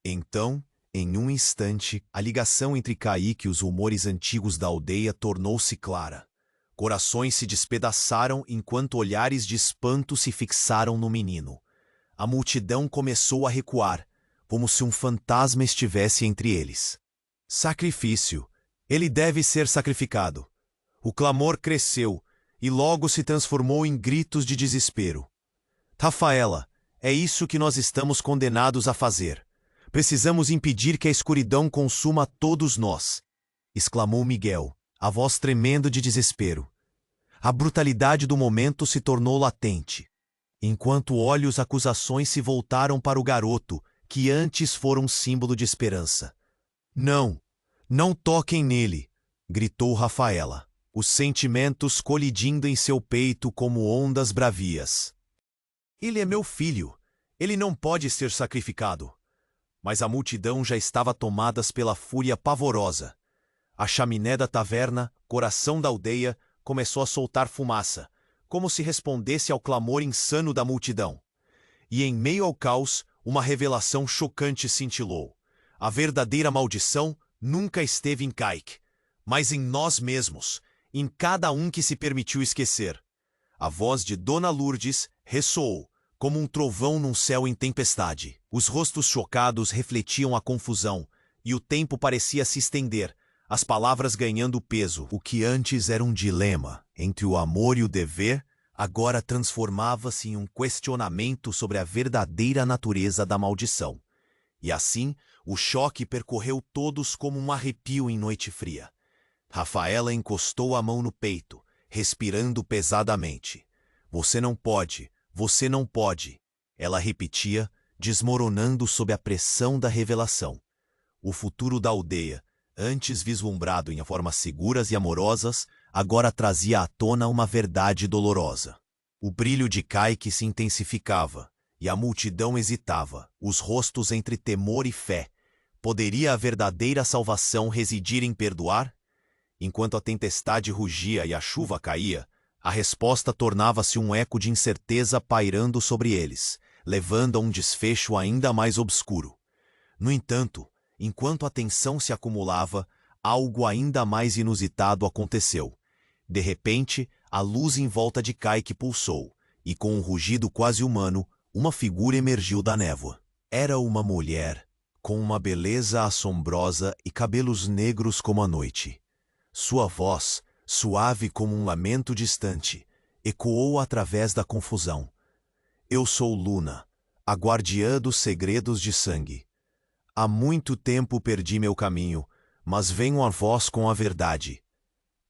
Então, em um instante, a ligação entre Kayk e os rumores antigos da aldeia tornou-se clara. Corações se despedaçaram enquanto olhares de espanto se fixaram no menino. A multidão começou a recuar, como se um fantasma estivesse entre eles. Sacrifício. Ele deve ser sacrificado. O clamor cresceu e logo se transformou em gritos de desespero. Rafaela, é isso que nós estamos condenados a fazer. Precisamos impedir que a escuridão consuma todos nós, exclamou Miguel, a voz tremendo de desespero. A brutalidade do momento se tornou latente, enquanto olhos acusações se voltaram para o garoto, que antes fora um símbolo de esperança. Não, não toquem nele, gritou Rafaela, os sentimentos colidindo em seu peito como ondas bravias. Ele é meu filho, ele não pode ser sacrificado. Mas a multidão já estava tomada pela fúria pavorosa. A chaminé da taverna, coração da aldeia, começou a soltar fumaça, como se respondesse ao clamor insano da multidão. E em meio ao caos, uma revelação chocante cintilou. A verdadeira maldição nunca esteve em Kayk, mas em nós mesmos, em cada um que se permitiu esquecer. A voz de Dona Lourdes ressoou, como um trovão num céu em tempestade. Os rostos chocados refletiam a confusão, e o tempo parecia se estender, as palavras ganhando peso. O que antes era um dilema entre o amor e o dever, agora transformava-se em um questionamento sobre a verdadeira natureza da maldição. E assim, o choque percorreu todos como um arrepio em noite fria. Rafaela encostou a mão no peito, respirando pesadamente. Você não pode, você não pode. Ela repetia, desmoronando sob a pressão da revelação. O futuro da aldeia, antes vislumbrado em formas seguras e amorosas, agora trazia à tona uma verdade dolorosa. O brilho de Kaique se intensificava, e a multidão hesitava, os rostos entre temor e fé. Poderia a verdadeira salvação residir em perdoar? Enquanto a tempestade rugia e a chuva caía, a resposta tornava-se um eco de incerteza pairando sobre eles, levando a um desfecho ainda mais obscuro. No entanto, enquanto a tensão se acumulava, algo ainda mais inusitado aconteceu. De repente, a luz em volta de Kaique pulsou, e com um rugido quase humano, uma figura emergiu da névoa. Era uma mulher, com uma beleza assombrosa e cabelos negros como a noite. Sua voz, suave como um lamento distante, ecoou através da confusão. Eu sou Luna, a guardiã dos segredos de sangue. Há muito tempo perdi meu caminho, mas venho a vós com a verdade.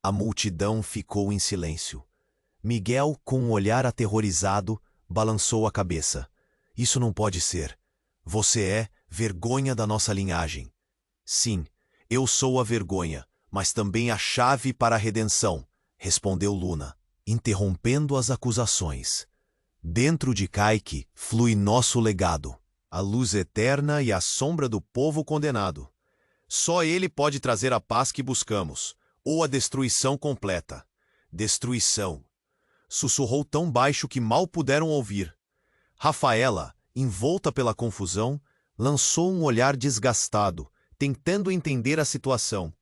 A multidão ficou em silêncio. Miguel, com um olhar aterrorizado, balançou a cabeça. Isso não pode ser. Você é vergonha da nossa linhagem. Sim, eu sou a vergonha, mas também a chave para a redenção, respondeu Luna, interrompendo as acusações. Dentro de Kaique flui nosso legado, a luz eterna e a sombra do povo condenado. Só ele pode trazer a paz que buscamos, ou a destruição completa. Destruição. Sussurrou tão baixo que mal puderam ouvir. Rafaela, envolta pela confusão, lançou um olhar desgastado, tentando entender a situação.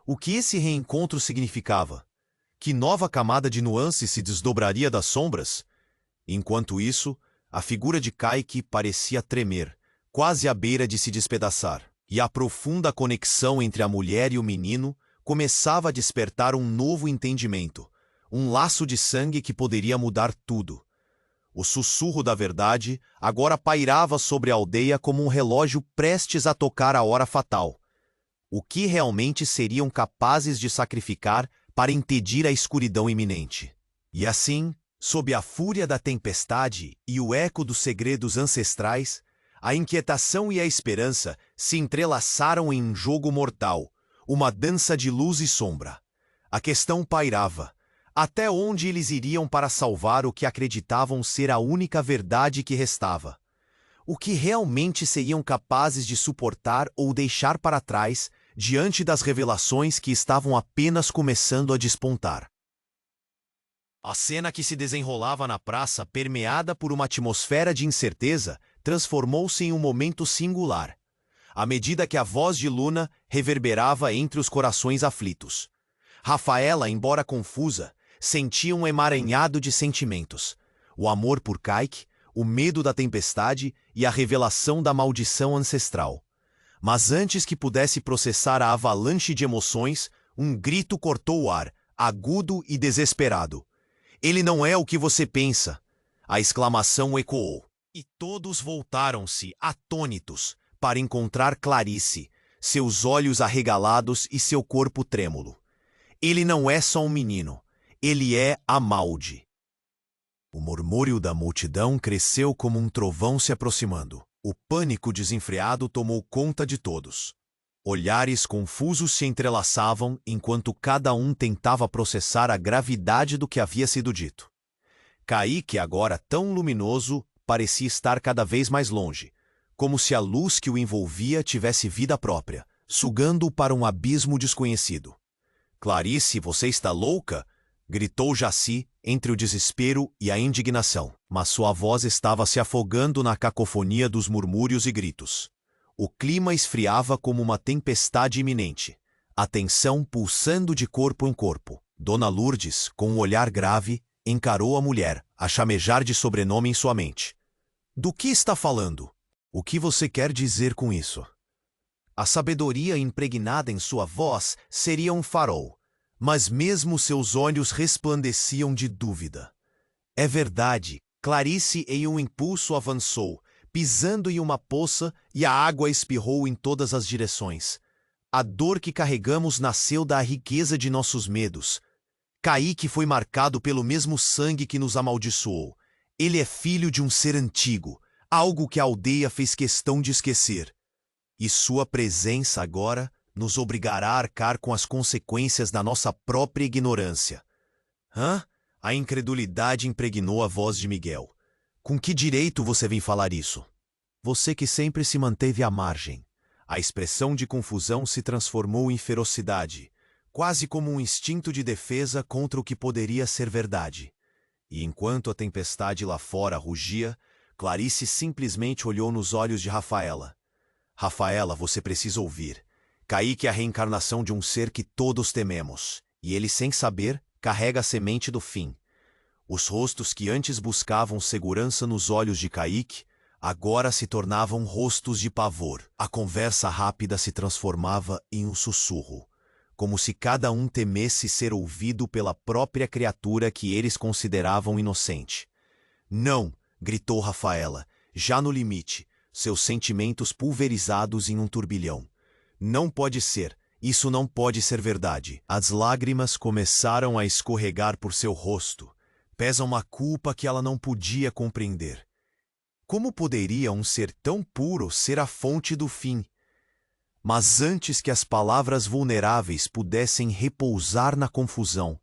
O que esse reencontro significava? Que nova camada de nuances se desdobraria das sombras? Enquanto isso, a figura de Kaique parecia tremer, quase à beira de se despedaçar, e a profunda conexão entre a mulher e o menino começava a despertar um novo entendimento, um laço de sangue que poderia mudar tudo. O sussurro da verdade agora pairava sobre a aldeia como um relógio prestes a tocar a hora fatal. O que realmente seriam capazes de sacrificar para impedir a escuridão iminente? E assim, sob a fúria da tempestade e o eco dos segredos ancestrais, a inquietação e a esperança se entrelaçaram em um jogo mortal, uma dança de luz e sombra. A questão pairava. Até onde eles iriam para salvar o que acreditavam ser a única verdade que restava? O que realmente seriam capazes de suportar ou deixar para trás diante das revelações que estavam apenas começando a despontar? A cena que se desenrolava na praça, permeada por uma atmosfera de incerteza, transformou-se em um momento singular, à medida que a voz de Luna reverberava entre os corações aflitos. Rafaela, embora confusa, sentia um emaranhado de sentimentos: o amor por Kaique, o medo da tempestade e a revelação da maldição ancestral. Mas antes que pudesse processar a avalanche de emoções, um grito cortou o ar, agudo e desesperado. Ele não é o que você pensa! A exclamação ecoou, e todos voltaram-se, atônitos, para encontrar Clarice, seus olhos arregalados e seu corpo trêmulo. Ele não é só um menino, ele é a Malde. O murmúrio da multidão cresceu como um trovão se aproximando. O pânico desenfreado tomou conta de todos. Olhares confusos se entrelaçavam enquanto cada um tentava processar a gravidade do que havia sido dito. Kaique, agora tão luminoso, parecia estar cada vez mais longe, como se a luz que o envolvia tivesse vida própria, sugando-o para um abismo desconhecido. Clarice, você está louca? Gritou Jaci entre o desespero e a indignação, mas sua voz estava se afogando na cacofonia dos murmúrios e gritos. O clima esfriava como uma tempestade iminente, a tensão pulsando de corpo em corpo. Dona Lourdes, com um olhar grave, encarou a mulher, a chamejar de sobrenome em sua mente. Do que está falando? O que você quer dizer com isso? A sabedoria impregnada em sua voz seria um farol, mas mesmo seus olhos resplandeciam de dúvida. É verdade. Clarice, em um impulso, avançou, pisando em uma poça, e a água espirrou em todas as direções. A dor que carregamos nasceu da riqueza de nossos medos. Kaique foi marcado pelo mesmo sangue que nos amaldiçoou. Ele é filho de um ser antigo, algo que a aldeia fez questão de esquecer. E sua presença agora nos obrigará a arcar com as consequências da nossa própria ignorância. Hã? A incredulidade impregnou a voz de Miguel. Com que direito você vem falar isso? Você que sempre se manteve à margem. A expressão de confusão se transformou em ferocidade, quase como um instinto de defesa contra o que poderia ser verdade. E enquanto a tempestade lá fora rugia, Clarice simplesmente olhou nos olhos de Rafaela. Rafaela, você precisa ouvir. Kaique é a reencarnação de um ser que todos tememos, e ele, sem saber, carrega a semente do fim. Os rostos que antes buscavam segurança nos olhos de Kaique, agora se tornavam rostos de pavor. A conversa rápida se transformava em um sussurro, como se cada um temesse ser ouvido pela própria criatura que eles consideravam inocente. Não, gritou Rafaela, já no limite, seus sentimentos pulverizados em um turbilhão. Não pode ser, isso não pode ser verdade. As lágrimas começaram a escorregar por seu rosto. Pesa uma culpa que ela não podia compreender. Como poderia um ser tão puro ser a fonte do fim? Mas antes que as palavras vulneráveis pudessem repousar na confusão,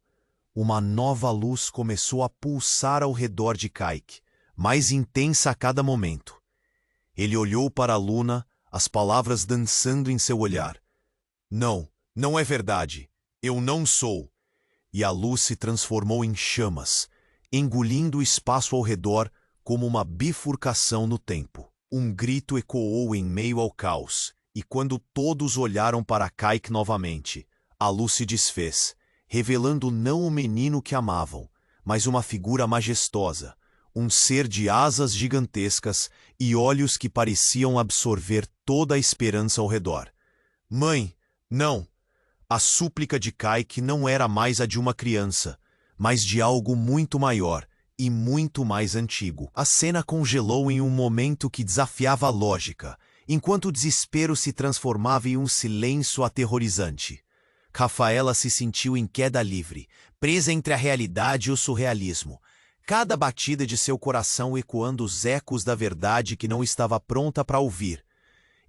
uma nova luz começou a pulsar ao redor de Kaique, mais intensa a cada momento. Ele olhou para a Luna, as palavras dançando em seu olhar. Não, não é verdade. Eu não sou. E a luz se transformou em chamas, engolindo o espaço ao redor como uma bifurcação no tempo. Um grito ecoou em meio ao caos, e quando todos olharam para Kaique novamente, a luz se desfez, revelando não o menino que amavam, mas uma figura majestosa, um ser de asas gigantescas e olhos que pareciam absorver toda a esperança ao redor. Mãe, não! A súplica de Kaique não era mais a de uma criança, mas de algo muito maior e muito mais antigo. A cena congelou em um momento que desafiava a lógica, enquanto o desespero se transformava em um silêncio aterrorizante. Rafaela se sentiu em queda livre, presa entre a realidade e o surrealismo, cada batida de seu coração ecoando os ecos da verdade que não estava pronta para ouvir.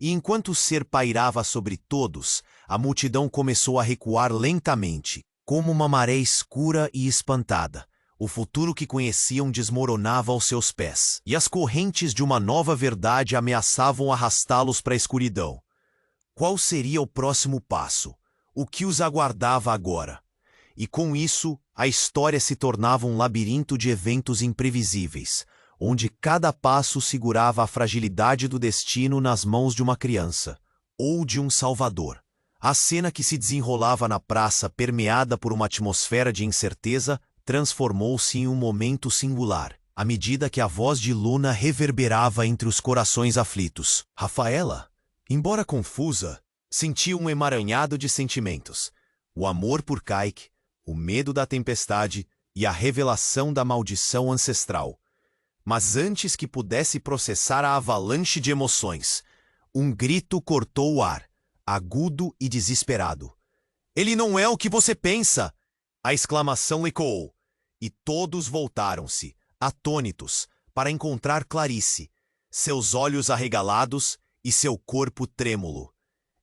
E enquanto o ser pairava sobre todos, a multidão começou a recuar lentamente, como uma maré escura e espantada. O futuro que conheciam desmoronava aos seus pés, e as correntes de uma nova verdade ameaçavam arrastá-los para a escuridão. Qual seria o próximo passo? O que os aguardava agora? E com isso, a história se tornava um labirinto de eventos imprevisíveis, onde cada passo segurava a fragilidade do destino nas mãos de uma criança, ou de um salvador. A cena que se desenrolava na praça, permeada por uma atmosfera de incerteza, transformou-se em um momento singular, à medida que a voz de Luna reverberava entre os corações aflitos. Rafaela, embora confusa, sentia um emaranhado de sentimentos. O amor por Kaique, o medo da tempestade e a revelação da maldição ancestral. Mas antes que pudesse processar a avalanche de emoções, um grito cortou o ar, agudo e desesperado. "Ele não é o que você pensa!" A exclamação ecoou, e todos voltaram-se, atônitos, para encontrar Clarice, seus olhos arregalados e seu corpo trêmulo.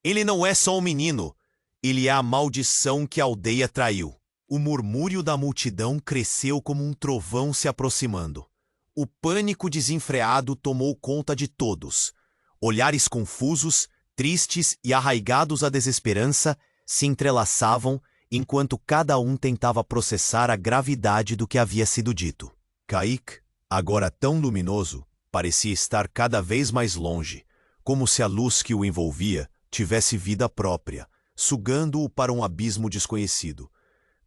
"Ele não é só um menino, ele é a maldição que a aldeia traiu." O murmúrio da multidão cresceu como um trovão se aproximando. O pânico desenfreado tomou conta de todos. Olhares confusos, tristes e arraigados à desesperança se entrelaçavam enquanto cada um tentava processar a gravidade do que havia sido dito. Kaique, agora tão luminoso, parecia estar cada vez mais longe, como se a luz que o envolvia tivesse vida própria, sugando-o para um abismo desconhecido.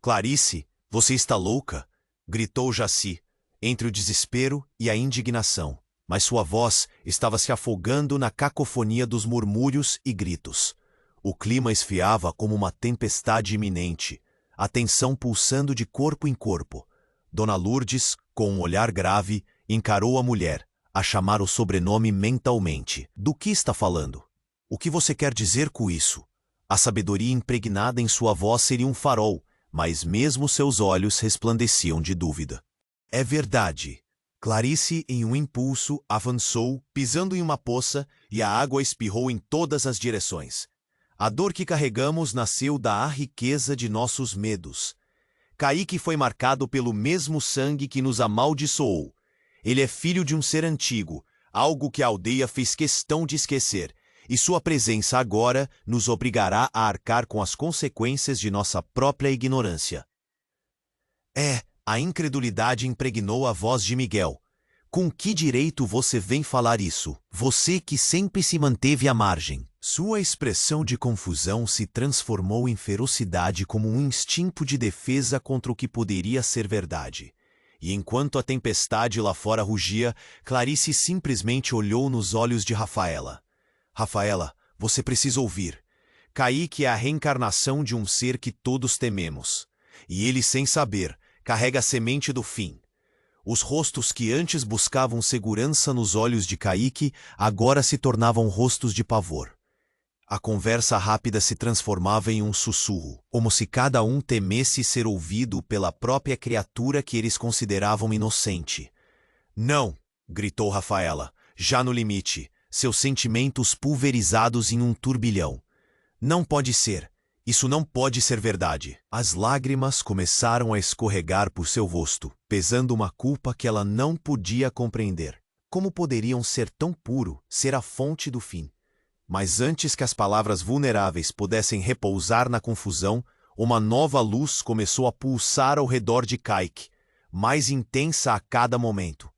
"Clarice, você está louca?" gritou Jaci, entre o desespero e a indignação, mas sua voz estava se afogando na cacofonia dos murmúrios e gritos. O clima esfriava como uma tempestade iminente, a tensão pulsando de corpo em corpo. Dona Lourdes, com um olhar grave, encarou a mulher, a chamar o sobrenome mentalmente. Do que está falando? O que você quer dizer com isso? A sabedoria impregnada em sua voz seria um farol, mas mesmo seus olhos resplandeciam de dúvida. É verdade. Clarice, em um impulso, avançou, pisando em uma poça, e a água espirrou em todas as direções. A dor que carregamos nasceu da riqueza de nossos medos. Kaique foi marcado pelo mesmo sangue que nos amaldiçoou. Ele é filho de um ser antigo, algo que a aldeia fez questão de esquecer, e sua presença agora nos obrigará a arcar com as consequências de nossa própria ignorância. A incredulidade impregnou a voz de Miguel. Com que direito você vem falar isso? Você que sempre se manteve à margem. Sua expressão de confusão se transformou em ferocidade como um instinto de defesa contra o que poderia ser verdade. E enquanto a tempestade lá fora rugia, Clarice simplesmente olhou nos olhos de Rafaela. Rafaela, você precisa ouvir. Kaique é a reencarnação de um ser que todos tememos. E ele, sem saber, carrega a semente do fim. Os rostos que antes buscavam segurança nos olhos de Kaique agora se tornavam rostos de pavor. A conversa rápida se transformava em um sussurro, como se cada um temesse ser ouvido pela própria criatura que eles consideravam inocente. Não! Gritou Rafaela, já no limite, seus sentimentos pulverizados em um turbilhão. Não pode ser. Isso não pode ser verdade. As lágrimas começaram a escorregar por seu rosto, pesando uma culpa que ela não podia compreender. Como poderiam ser tão puro, ser a fonte do fim? Mas antes que as palavras vulneráveis pudessem repousar na confusão, uma nova luz começou a pulsar ao redor de Kaique, mais intensa a cada momento.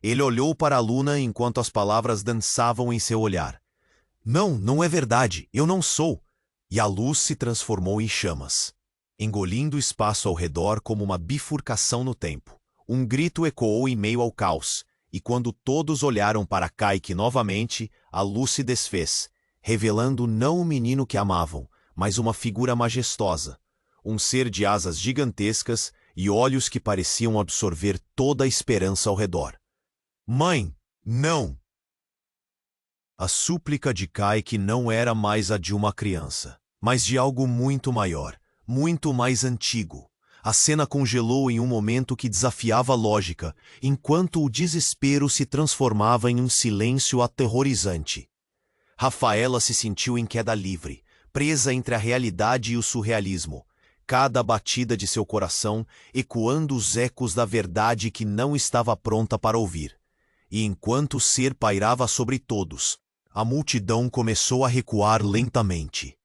Ele olhou para a Luna enquanto as palavras dançavam em seu olhar. Não, não é verdade, eu não sou. E a luz se transformou em chamas, engolindo o espaço ao redor como uma bifurcação no tempo. Um grito ecoou em meio ao caos, e quando todos olharam para Kaique novamente, a luz se desfez, revelando não o menino que amavam, mas uma figura majestosa, um ser de asas gigantescas e olhos que pareciam absorver toda a esperança ao redor. Mãe, não! A súplica de Kaique não era mais a de uma criança, mas de algo muito maior, muito mais antigo. A cena congelou em um momento que desafiava a lógica, enquanto o desespero se transformava em um silêncio aterrorizante. Rafaela se sentiu em queda livre, presa entre a realidade e o surrealismo, cada batida de seu coração ecoando os ecos da verdade que não estava pronta para ouvir. E enquanto o ser pairava sobre todos, a multidão começou a recuar lentamente,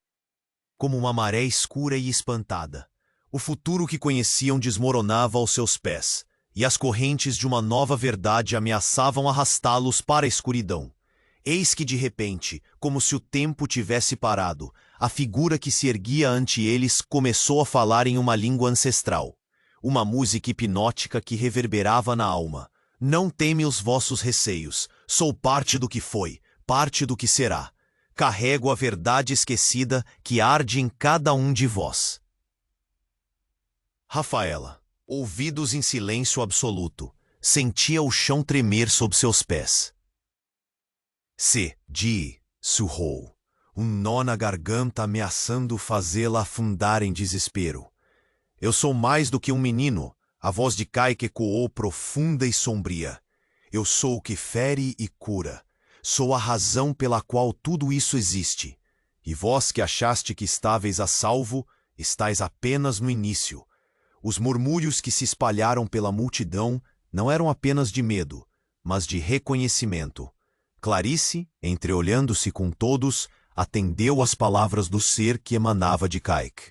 como uma maré escura e espantada. O futuro que conheciam desmoronava aos seus pés, e as correntes de uma nova verdade ameaçavam arrastá-los para a escuridão. Eis que, de repente, como se o tempo tivesse parado, a figura que se erguia ante eles começou a falar em uma língua ancestral, uma música hipnótica que reverberava na alma. Não teme os vossos receios, sou parte do que foi, parte do que será. Carrego a verdade esquecida que arde em cada um de vós. Rafaela, ouvidos em silêncio absoluto, sentia o chão tremer sob seus pés. Sussurrou, um nó na garganta ameaçando fazê-la afundar em desespero. Eu sou mais do que um menino, a voz de Kaique ecoou profunda e sombria. Eu sou o que fere e cura. Sou a razão pela qual tudo isso existe. E vós que achaste que estáveis a salvo, estáis apenas no início. Os murmúrios que se espalharam pela multidão não eram apenas de medo, mas de reconhecimento. Clarice, entreolhando-se com todos, atendeu às palavras do ser que emanava de Kaique.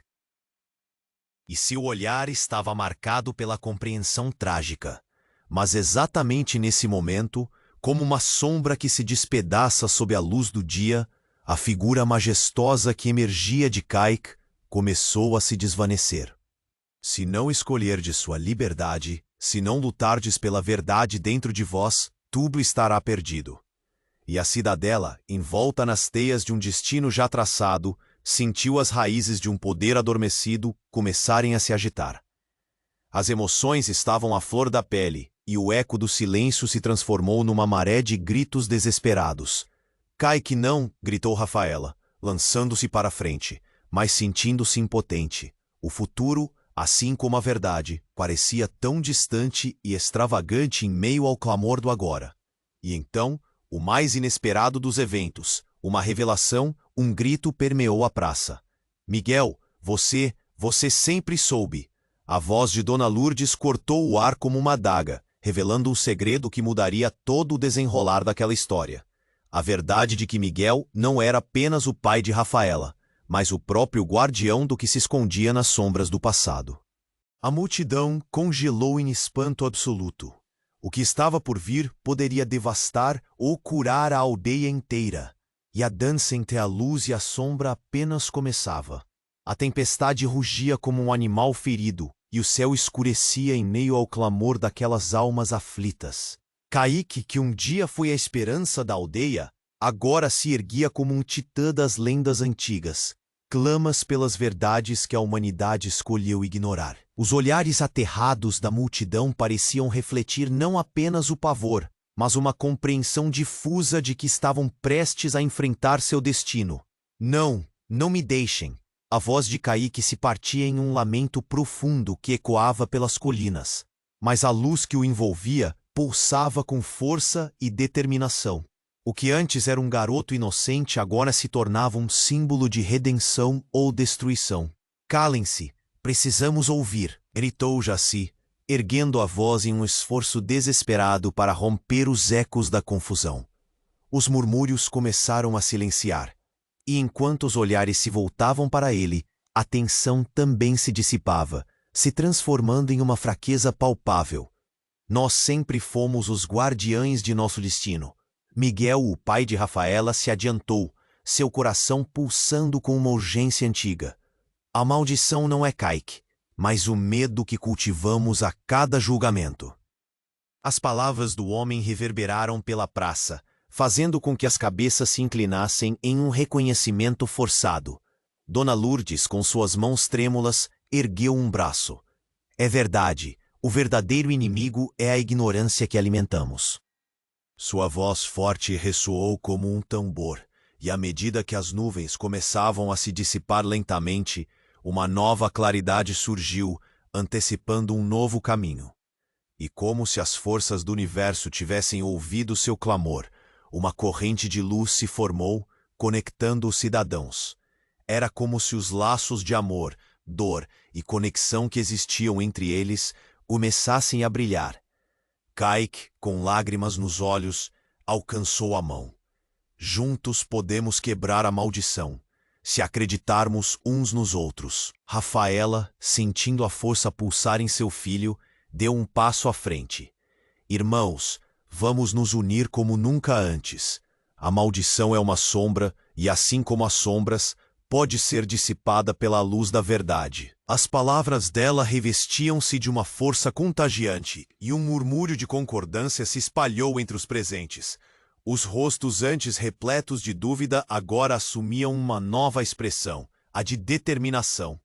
E seu olhar estava marcado pela compreensão trágica. Mas exatamente nesse momento, como uma sombra que se despedaça sob a luz do dia, a figura majestosa que emergia de Kaique começou a se desvanecer. Se não escolherdes sua liberdade, se não lutardes pela verdade dentro de vós, tudo estará perdido. E a cidadela, envolta nas teias de um destino já traçado, sentiu as raízes de um poder adormecido começarem a se agitar. As emoções estavam à flor da pele, e o eco do silêncio se transformou numa maré de gritos desesperados. Kaique não, gritou Rafaela, lançando-se para a frente, mas sentindo-se impotente. O futuro, assim como a verdade, parecia tão distante e extravagante em meio ao clamor do agora. E então, o mais inesperado dos eventos, uma revelação, um grito permeou a praça. Miguel, você sempre soube. A voz de Dona Lourdes cortou o ar como uma adaga, revelando um segredo que mudaria todo o desenrolar daquela história. A verdade de que Miguel não era apenas o pai de Rafaela, mas o próprio guardião do que se escondia nas sombras do passado. A multidão congelou em espanto absoluto. O que estava por vir poderia devastar ou curar a aldeia inteira, e a dança entre a luz e a sombra apenas começava. A tempestade rugia como um animal ferido, e o céu escurecia em meio ao clamor daquelas almas aflitas. Kaique, que um dia foi a esperança da aldeia, agora se erguia como um titã das lendas antigas, clamas pelas verdades que a humanidade escolheu ignorar. Os olhares aterrados da multidão pareciam refletir não apenas o pavor, mas uma compreensão difusa de que estavam prestes a enfrentar seu destino. Não me deixem. A voz de Kaique se partia em um lamento profundo que ecoava pelas colinas, mas a luz que o envolvia pulsava com força e determinação. O que antes era um garoto inocente agora se tornava um símbolo de redenção ou destruição. Calem-se, precisamos ouvir, gritou Jaci, erguendo a voz em um esforço desesperado para romper os ecos da confusão. Os murmúrios começaram a silenciar, e enquanto os olhares se voltavam para ele, a tensão também se dissipava, se transformando em uma fraqueza palpável. Nós sempre fomos os guardiães de nosso destino. Miguel, o pai de Rafaela, se adiantou, seu coração pulsando com uma urgência antiga. A maldição não é Kaique, mas o medo que cultivamos a cada julgamento. As palavras do homem reverberaram pela praça, fazendo com que as cabeças se inclinassem em um reconhecimento forçado. Dona Lourdes, com suas mãos trêmulas, ergueu um braço. É verdade, o verdadeiro inimigo é a ignorância que alimentamos. Sua voz forte ressoou como um tambor, e à medida que as nuvens começavam a se dissipar lentamente, uma nova claridade surgiu, antecipando um novo caminho. E como se as forças do universo tivessem ouvido seu clamor, uma corrente de luz se formou, conectando os cidadãos. Era como se os laços de amor, dor e conexão que existiam entre eles começassem a brilhar. Kaique, com lágrimas nos olhos, alcançou a mão. Juntos podemos quebrar a maldição, se acreditarmos uns nos outros. Rafaela, sentindo a força pulsar em seu filho, deu um passo à frente. Irmãos, vamos nos unir como nunca antes. A maldição é uma sombra, e assim como as sombras, pode ser dissipada pela luz da verdade. As palavras dela revestiam-se de uma força contagiante, e um murmúrio de concordância se espalhou entre os presentes. Os rostos antes repletos de dúvida agora assumiam uma nova expressão, a de determinação.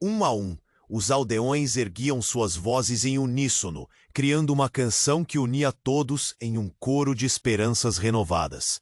Um a um, os aldeões erguiam suas vozes em uníssono, criando uma canção que unia todos em um coro de esperanças renovadas.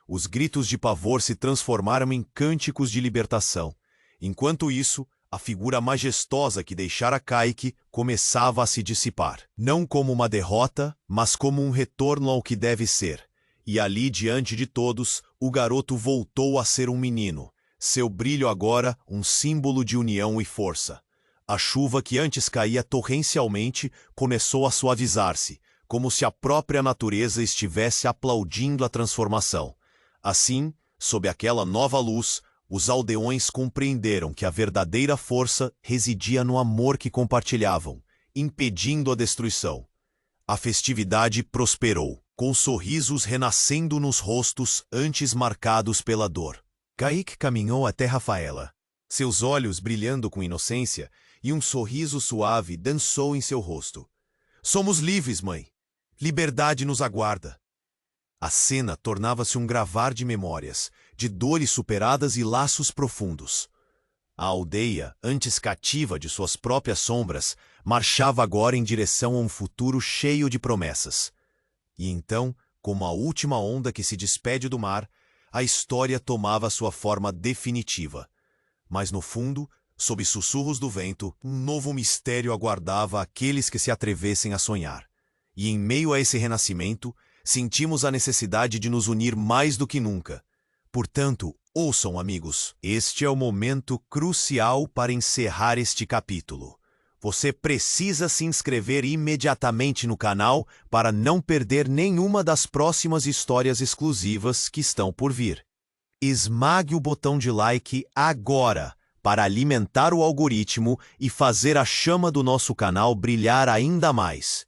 Os gritos de pavor se transformaram em cânticos de libertação. Enquanto isso, a figura majestosa que deixara Kaique começava a se dissipar. Não como uma derrota, mas como um retorno ao que deve ser. E ali, diante de todos, o garoto voltou a ser um menino. Seu brilho agora um símbolo de união e força. A chuva que antes caía torrencialmente começou a suavizar-se, como se a própria natureza estivesse aplaudindo a transformação. Assim, sob aquela nova luz, os aldeões compreenderam que a verdadeira força residia no amor que compartilhavam, impedindo a destruição. A festividade prosperou, com sorrisos renascendo nos rostos antes marcados pela dor. Kaique caminhou até Rafaela, seus olhos brilhando com inocência, e um sorriso suave dançou em seu rosto. Somos livres, mãe. Liberdade nos aguarda. A cena tornava-se um gravar de memórias, de dores superadas e laços profundos. A aldeia, antes cativa de suas próprias sombras, marchava agora em direção a um futuro cheio de promessas. E então, como a última onda que se despede do mar, a história tomava sua forma definitiva. Mas no fundo, sob sussurros do vento, um novo mistério aguardava aqueles que se atrevessem a sonhar. E em meio a esse renascimento, sentimos a necessidade de nos unir mais do que nunca. Portanto, ouçam, amigos, este é o momento crucial para encerrar este capítulo. Você precisa se inscrever imediatamente no canal para não perder nenhuma das próximas histórias exclusivas que estão por vir. Esmague o botão de like agora para alimentar o algoritmo e fazer a chama do nosso canal brilhar ainda mais.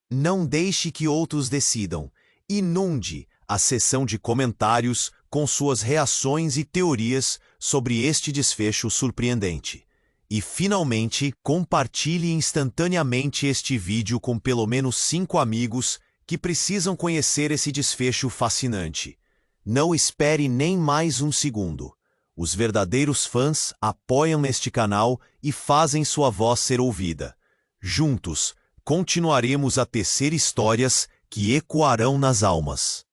Não deixe que outros decidam. Inunde a seção de comentários com suas reações e teorias sobre este desfecho surpreendente. E, finalmente, compartilhe instantaneamente este vídeo com pelo menos 5 amigos que precisam conhecer esse desfecho fascinante. Não espere nem mais um segundo. Os verdadeiros fãs apoiam este canal e fazem sua voz ser ouvida. Juntos, continuaremos a tecer histórias que ecoarão nas almas.